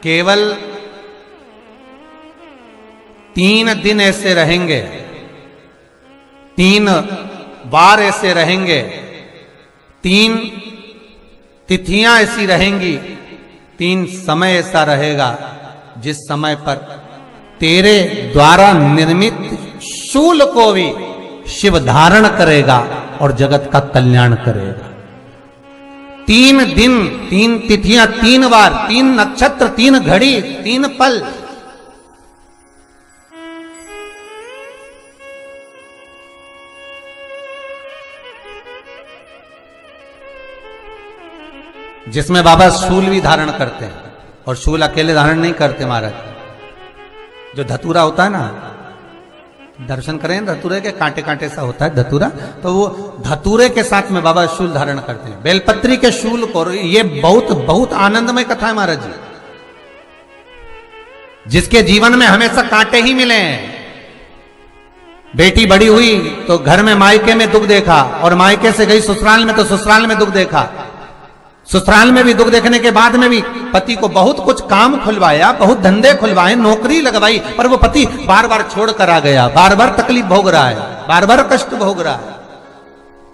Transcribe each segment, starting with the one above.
केवल 3 दिन ऐसे रहेंगे, 3 बार ऐसे रहेंगे, 3 तिथियां ऐसी रहेंगी, 3 समय ऐसा रहेगा जिस समय पर तेरे द्वारा निर्मित शूल को भी शिव धारण करेगा और जगत का कल्याण करेगा। 3 दिन, 3 तिथियां, 3 बार, 3 नक्षत्र, 3 घड़ी, 3 पल। जिसमें बाबा शूल भी धारण करते हैं, और शूल अकेले धारण नहीं करते महाराज। जो धतूरा होता है ना, दर्शन करें धतूरे के, कांटे कांटे सा होता है धतूरा, तो वो धतूरे के साथ में बाबा शूल धारण करते हैं, बेलपत्री के शूल को। ये बहुत बहुत आनंदमय कथा है महाराज जी। जिसके जीवन में हमेशा कांटे ही मिले हैं। बेटी बड़ी हुई तो घर में मायके में दुख देखा, और मायके से गई ससुराल में तो ससुराल में दुख देखा। ससुराल में भी दुख देखने के बाद में भी पति को बहुत कुछ काम खुलवाया, बहुत धंधे खुलवाए, नौकरी लगवाई, पर वो पति बार बार छोड़ कर आ गया, बार बार तकलीफ भोग रहा है, बार बार कष्ट भोग रहा है।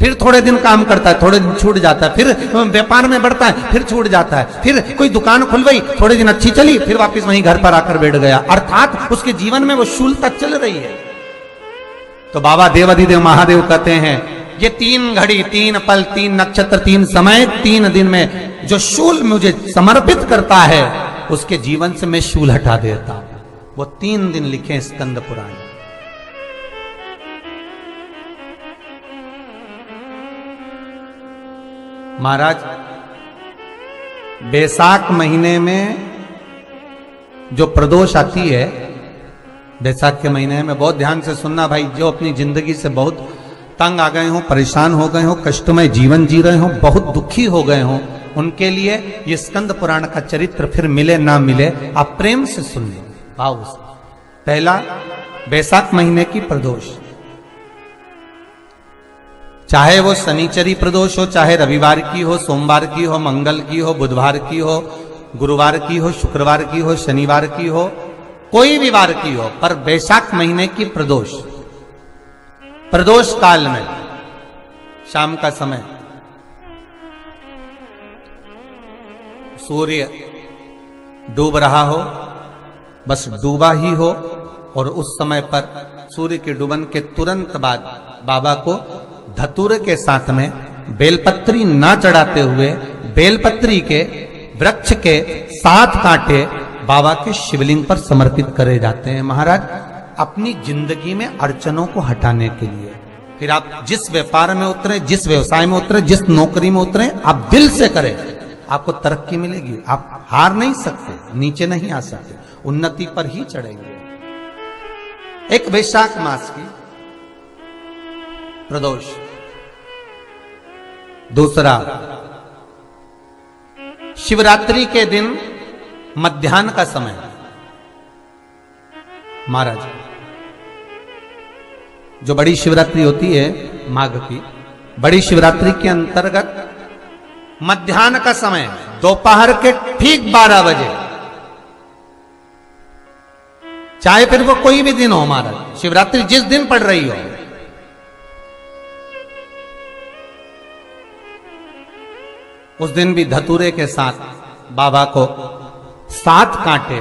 फिर थोड़े दिन काम करता है, थोड़े दिन छूट जाता है, फिर व्यापार में बढ़ता है, फिर छूट जाता है, फिर कोई दुकान खुलवाई, थोड़े दिन अच्छी चली, फिर वापस वहीं घर पर आकर बैठ गया। अर्थात उसके जीवन में वो शूलता चल रही है। तो बाबा देवाधिदेव महादेव कहते हैं, ये 3 घड़ी, 3 पल, 3 नक्षत्र, 3 समय, 3 दिन में जो शूल मुझे समर्पित करता है, उसके जीवन से मैं शूल हटा देता हूं। वो 3 दिन लिखे स्कंद पुराण। महाराज, बैसाख महीने में जो प्रदोष आती है, बैसाख के महीने में बहुत ध्यान से सुनना भाई, जो अपनी जिंदगी से बहुत तंग आ गए हो, परेशान हो गए हो, कष्टमय जीवन जी रहे हो, बहुत दुखी हो गए हो, उनके लिए ये स्कंद पुराण का चरित्र फिर मिले ना मिले, आप प्रेम से सुन लो भाव से। पहला, बैसाख महीने की प्रदोष, चाहे वो शनिचरी प्रदोष हो, चाहे रविवार की हो, सोमवार की हो, मंगल की हो, बुधवार की हो, गुरुवार की हो, शुक्रवार की हो, शनिवार की हो, कोई भी वार की हो, पर बैसाख महीने की प्रदोष, प्रदोष काल में शाम का समय सूर्य डूब रहा हो, बस डूबा ही हो, और उस समय पर सूर्य के डूबन के तुरंत बाद बाबा को धतूरे के साथ में बेलपत्री ना चढ़ाते हुए, बेलपत्री के वृक्ष के 7 कांटे बाबा के शिवलिंग पर समर्पित करे जाते हैं महाराज, अपनी जिंदगी में अड़चनों को हटाने के लिए। फिर आप जिस व्यापार में उतरे, जिस व्यवसाय में उतरे, जिस नौकरी में उतरे, आप दिल से करें, आपको तरक्की मिलेगी। आप हार नहीं सकते, नीचे नहीं आ सकते, उन्नति पर ही चढ़ेंगे। एक वैशाख मास की प्रदोष। दूसरा, शिवरात्रि के दिन मध्याह्न का समय महाराज, जो बड़ी शिवरात्रि होती है माघ की, बड़ी शिवरात्रि के अंतर्गत मध्याह्न का समय, दोपहर के ठीक 12 बजे, चाहे फिर वो कोई भी दिन हो महाराज, शिवरात्रि जिस दिन पड़ रही हो, उस दिन भी धतूरे के साथ बाबा को 7 कांटे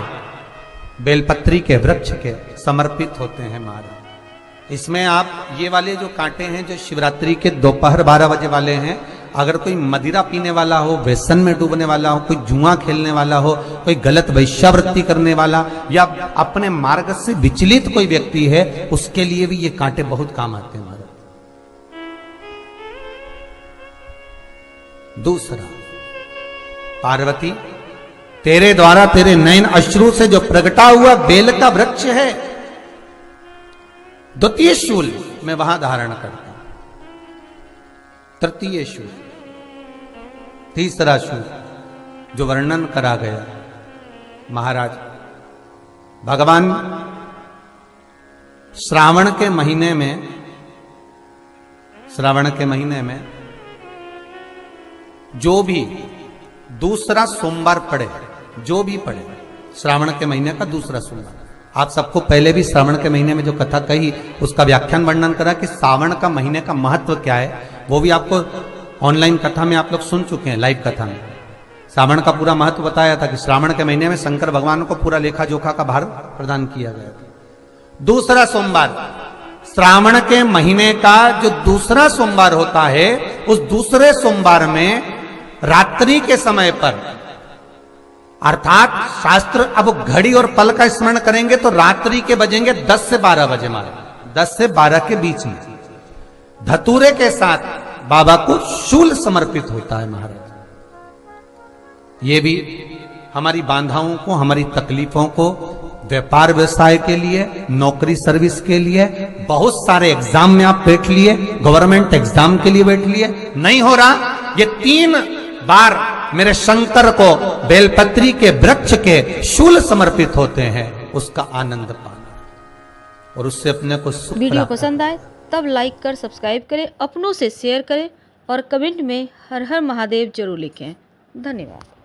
बेलपत्री के वृक्ष के समर्पित होते हैं महाराज। इसमें आप ये वाले जो कांटे हैं, जो शिवरात्रि के दोपहर 12 बजे वाले हैं, अगर कोई मदिरा पीने वाला हो, व्यसन में डूबने वाला हो, कोई जुआ खेलने वाला हो, कोई गलत वैश्यावृत्ति करने वाला, या अपने मार्ग से विचलित कोई व्यक्ति है, उसके लिए भी ये कांटे बहुत काम आते हैं महाराज। दूसरा, पार्वती, तेरे द्वारा तेरे नयन अश्रु से जो प्रगटा हुआ बेल का वृक्ष है, द्वितीय शूल मैं वहां धारण करता हूं, तृतीय शूल, तीसरा शूल जो वर्णन करा गया महाराज। भगवान श्रावण के महीने में जो भी दूसरा सोमवार पड़े, जो भी पड़े, श्रावण के महीने का दूसरा सोमवार। आप सबको पहले भी श्रावण के महीने में जो कथा कही उसका व्याख्यान वर्णन करा कि श्रावण का महीने का महत्व क्या है, वो भी आपको ऑनलाइन कथा में आप लोग सुन चुके हैं, लाइव कथा में श्रावण का पूरा महत्व बताया था कि श्रावण के महीने में शंकर भगवान को पूरा लेखा जोखा का भार प्रदान किया गया था। दूसरा सोमवार, श्रावण के महीने का जो दूसरा सोमवार होता है, उस दूसरे सोमवार में रात्रि के समय पर, अर्थात शास्त्र अब घड़ी और पल का स्मरण करेंगे तो रात्रि के बजेंगे 10 से 12 बजे, मारे 10 से 12 के बीच में धतूरे के साथ बाबा को शूल समर्पित होता है महाराज। ये भी हमारी बाधाओं को, हमारी तकलीफों को, व्यापार व्यवसाय के लिए, नौकरी सर्विस के लिए, बहुत सारे एग्जाम में आप बैठ लिए, गवर्नमेंट एग्जाम के लिए बैठ लिए, नहीं हो रहा, ये 3 बार मेरे शंकर को बेलपत्री के वृक्ष के शूल समर्पित होते हैं, उसका आनंद पाना और उससे अपने को सुख। वीडियो पसंद आए तब लाइक कर सब्सक्राइब करें, अपनों से शेयर करें और कमेंट में हर हर महादेव जरूर लिखें। धन्यवाद।